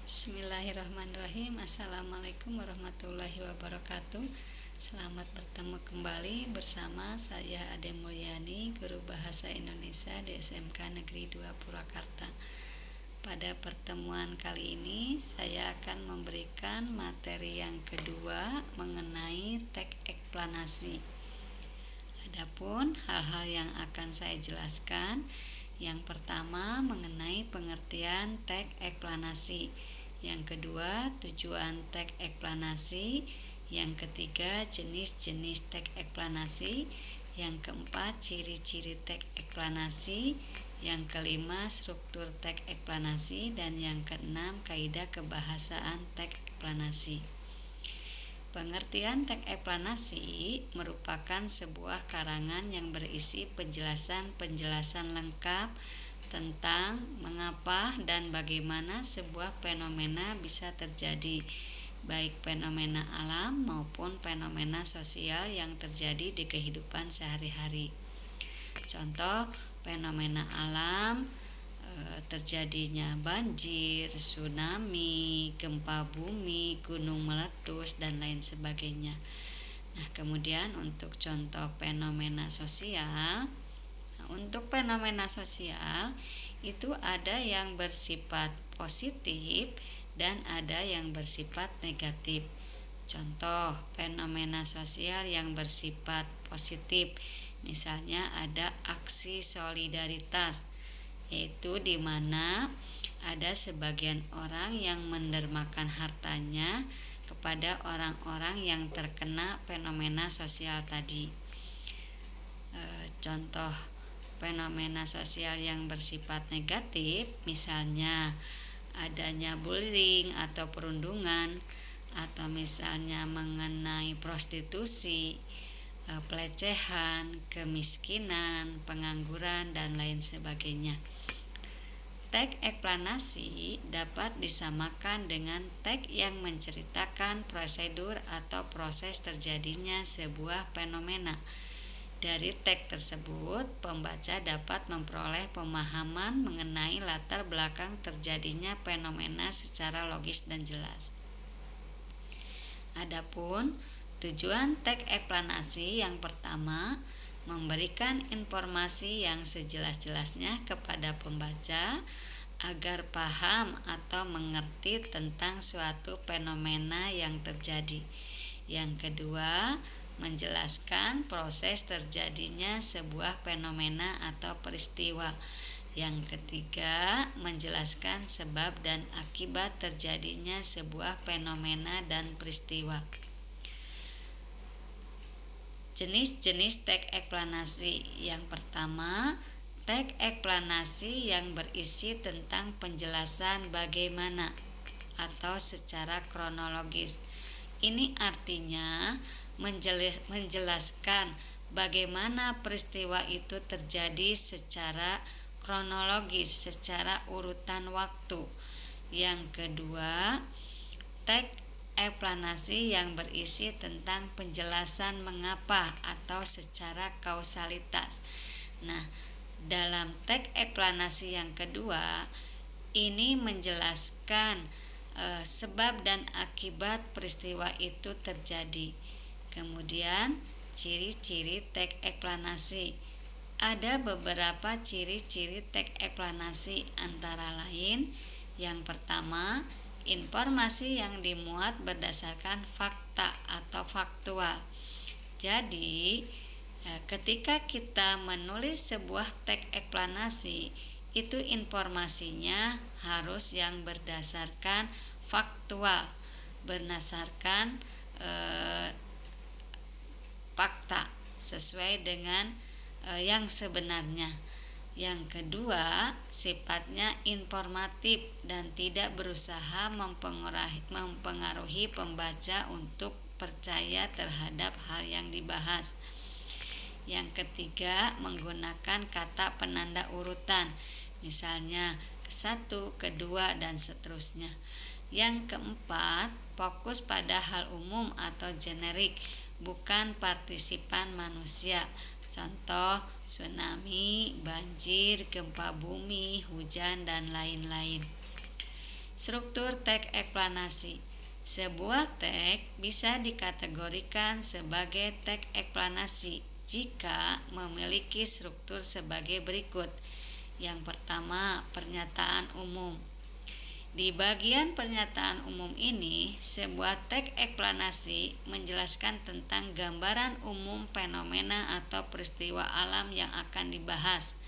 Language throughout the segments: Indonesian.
Bismillahirrahmanirrahim. Assalamualaikum warahmatullahi wabarakatuh. Selamat bertemu kembali bersama saya Ade Mulyani, Guru Bahasa Indonesia di SMK Negeri 2 Purwakarta. Pada pertemuan kali ini saya akan memberikan materi yang kedua mengenai teks eksplanasi. Adapun hal-hal yang akan saya jelaskan, yang pertama mengenai pengertian teks eksplanasi, yang kedua tujuan teks eksplanasi, yang ketiga jenis-jenis teks eksplanasi, yang keempat ciri-ciri teks eksplanasi, yang kelima struktur teks eksplanasi, dan yang keenam kaidah kebahasaan teks eksplanasi. Pengertian teks eksplanasi merupakan sebuah karangan yang berisi penjelasan-penjelasan lengkap tentang mengapa dan bagaimana sebuah fenomena bisa terjadi, baik fenomena alam maupun fenomena sosial yang terjadi di kehidupan sehari-hari. Contoh fenomena alam, terjadinya banjir, tsunami, gempa bumi, gunung meletus, dan lain sebagainya. Nah, kemudian untuk contoh fenomena sosial, untuk fenomena sosial itu ada yang bersifat positif dan ada yang bersifat negatif. Contoh fenomena sosial yang bersifat positif, misalnya ada aksi solidaritas, yaitu di mana ada sebagian orang yang mendermakan hartanya kepada orang-orang yang terkena fenomena sosial tadi. Contoh fenomena sosial yang bersifat negatif, misalnya adanya bullying atau perundungan, atau misalnya mengenai prostitusi, pelecehan, kemiskinan, pengangguran, dan lain sebagainya. Teks eksplanasi dapat disamakan dengan teks yang menceritakan prosedur atau proses terjadinya sebuah fenomena. Dari teks tersebut, pembaca dapat memperoleh pemahaman mengenai latar belakang terjadinya fenomena secara logis dan jelas. Adapun tujuan teks eksplanasi yang pertama, memberikan informasi yang sejelas-jelasnya kepada pembaca agar paham atau mengerti tentang suatu fenomena yang terjadi. Yang kedua, menjelaskan proses terjadinya sebuah fenomena atau peristiwa. Yang ketiga, menjelaskan sebab dan akibat terjadinya sebuah fenomena dan peristiwa. Jenis-jenis teks eksplanasi. Yang pertama, teks eksplanasi yang berisi tentang penjelasan bagaimana atau secara kronologis. Ini artinya menjelaskan bagaimana peristiwa itu terjadi secara kronologis, secara urutan waktu. Yang kedua, teks eksplanasi yang berisi tentang penjelasan mengapa atau secara kausalitas. Nah, dalam teks eksplanasi yang kedua ini menjelaskan sebab dan akibat peristiwa itu terjadi. Kemudian ciri-ciri teks eksplanasi. Ada beberapa ciri-ciri teks eksplanasi, antara lain yang pertama, informasi yang dimuat berdasarkan fakta atau faktual. Jadi, ketika kita menulis sebuah teks eksplanasi, itu informasinya harus yang berdasarkan faktual, berdasarkan fakta sesuai dengan yang sebenarnya. Yang kedua, sifatnya informatif dan tidak berusaha mempengaruhi pembaca untuk percaya terhadap hal yang dibahas. Yang ketiga, menggunakan kata penanda urutan, misalnya ke-1, kedua, dan seterusnya. Yang keempat, fokus pada hal umum atau generik, bukan partisipan manusia. Contoh tsunami, banjir, gempa bumi, hujan, dan lain-lain. Struktur teks eksplanasi. Sebuah teks bisa dikategorikan sebagai teks eksplanasi jika memiliki struktur sebagai berikut. Yang pertama, pernyataan umum. Di bagian pernyataan umum ini, sebuah teks eksplanasi menjelaskan tentang gambaran umum fenomena atau peristiwa alam yang akan dibahas.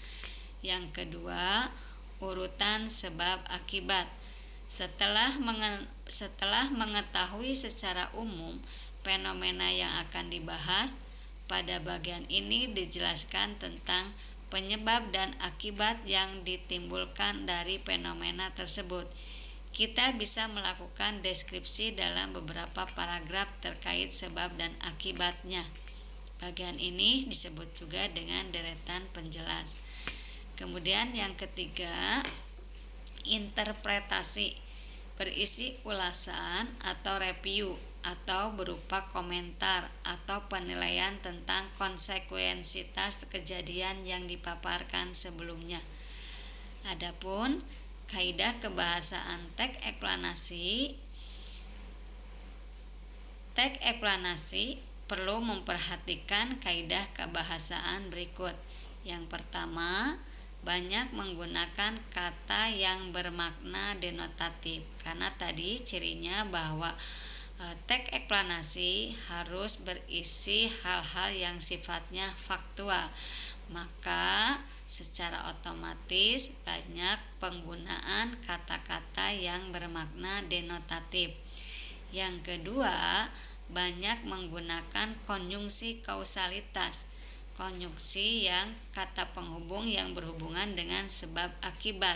Yang kedua, urutan sebab akibat. Setelah mengetahui secara umum fenomena yang akan dibahas, pada bagian ini dijelaskan tentang penyebab dan akibat yang ditimbulkan dari fenomena tersebut. Kita bisa melakukan deskripsi dalam beberapa paragraf terkait sebab dan akibatnya. Bagian ini disebut juga dengan deretan penjelas. Kemudian yang ketiga, interpretasi, berisi ulasan atau review atau berupa komentar atau penilaian tentang konsekuensitas kejadian yang dipaparkan sebelumnya. Adapun kaidah kebahasaan teks eksplanasi perlu memperhatikan kaidah kebahasaan berikut. Yang pertama, banyak menggunakan kata yang bermakna denotatif, karena tadi cirinya bahwa teks eksplanasi harus berisi hal-hal yang sifatnya faktual, maka secara otomatis banyak penggunaan kata-kata yang bermakna denotatif. Yang kedua, banyak menggunakan konjungsi kausalitas, konjungsi yang kata penghubung yang berhubungan dengan sebab akibat.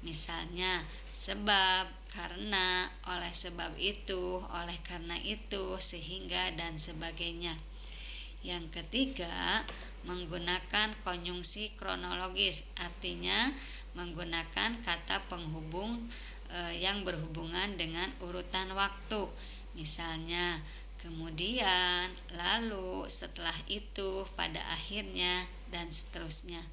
Misalnya, sebab, karena, oleh sebab itu, oleh karena itu, sehingga, dan sebagainya. Yang ketiga, menggunakan konjungsi kronologis, artinya menggunakan kata penghubung yang berhubungan dengan urutan waktu. Misalnya, kemudian, lalu, setelah itu, pada akhirnya, dan seterusnya.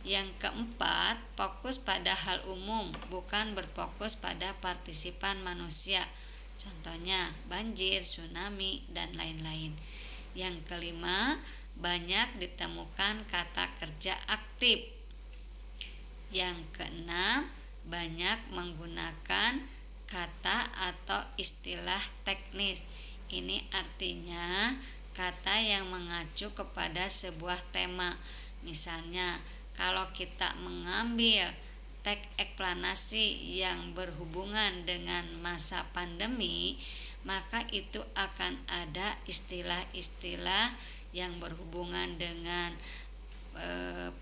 Yang keempat, fokus pada hal umum, bukan berfokus pada partisipan manusia. Contohnya, banjir, tsunami, dan lain-lain. Yang kelima, banyak ditemukan kata kerja aktif. Yang keenam, banyak menggunakan kata atau istilah teknis. Ini artinya kata yang mengacu kepada sebuah tema. Misalnya, kalau kita mengambil teks eksplanasi yang berhubungan dengan masa pandemi, maka itu akan ada istilah-istilah yang berhubungan dengan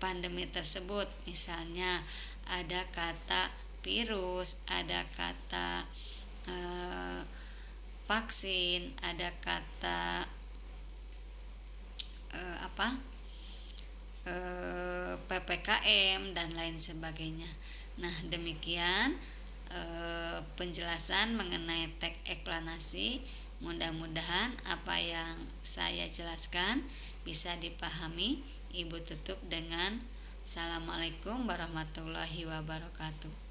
pandemi tersebut. Misalnya, ada kata virus, ada kata vaksin, ada kata PPKM, dan lain sebagainya. Nah, demikian penjelasan mengenai teks eksplanasi. Mudah-mudahan apa yang saya jelaskan bisa dipahami. Ibu tutup dengan Assalamualaikum warahmatullahi wabarakatuh.